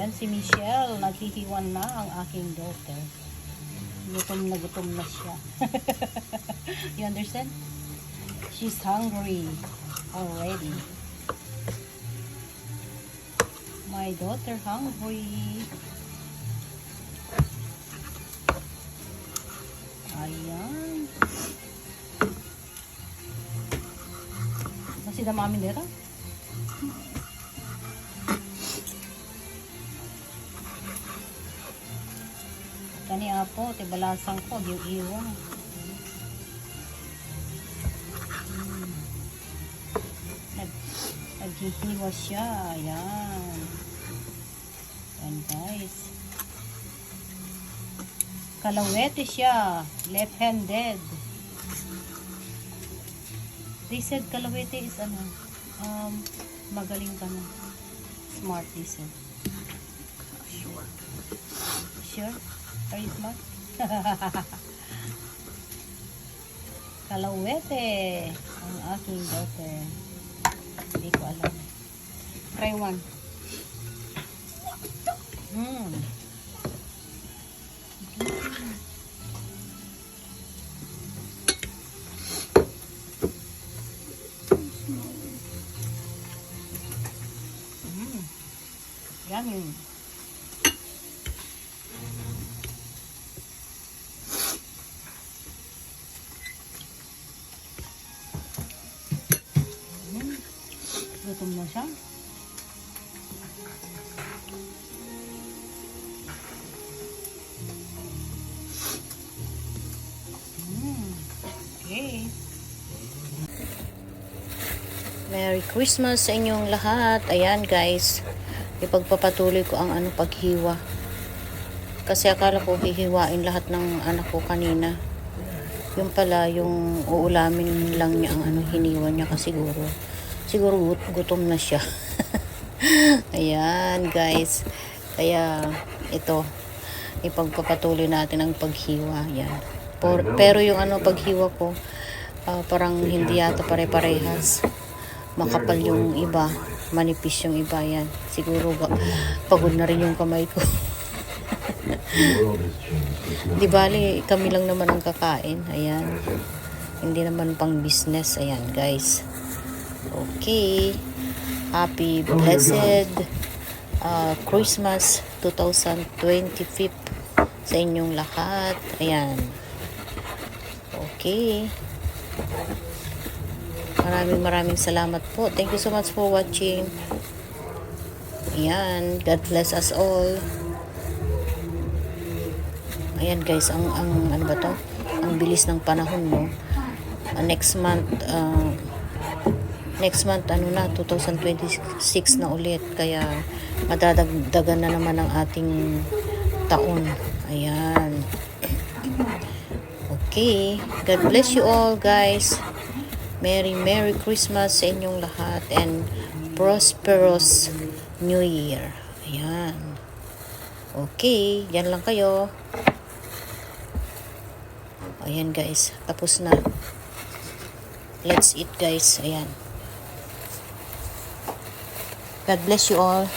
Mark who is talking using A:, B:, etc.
A: Ayan si Michelle, naghihiwan na ang aking daughter. Gutom na siya. You understand? She's hungry already. My daughter hungry. Ayan. Masih ada mami dito? Kani apo, tibalasang ko, yung iwan. Naghihiwa siya. Ayan. Ayan guys. Kalawete siya. Left-handed. They said kalawete is magaling ka na. Smart, they said. Sure. Sure? Are you smart? Kalawete ang aking daughter. Hindi ko alam. Try one. Yummy. Gutom na siya. Okay. Merry Christmas sa inyong lahat. Ayan guys. Ipagpapatuloy ko ang paghiwa. Kasi akala ko hihiwain lahat ng anak ko kanina. Yung pala, yung uulamin lang niya ang hiniwa niya kasi siguro gutom na siya. Ayan guys. Kaya ito, ipagpapatuloy natin ang paghiwa. Ayan. Pero yung paghiwa ko, parang hindi yata pare-parehas. Makapal yung iba, manipis yung iba. Yan. Siguro pagod na rin yung kamay ko. Di bali, kami lang naman ang kakain. Ayan. Hindi naman pang business. Ayan guys. Okay. Happy blessed Christmas 2025 sa inyong lahat. Ayan. Okay. Maraming salamat po. Thank you so much for watching. Ayan. God bless us all. Ayan guys, ang ano ba to? Ang bilis ng panahon, no? Next month na 2026 na ulit, kaya madadagdagan na naman ang ating taon. Ayan. Okay, God bless you all guys. Merry Christmas sa inyong lahat and prosperous New Year. Ayan. Okay, yan lang kayo. Ayan guys, tapos na. Let's eat guys. Ayan. God bless you all.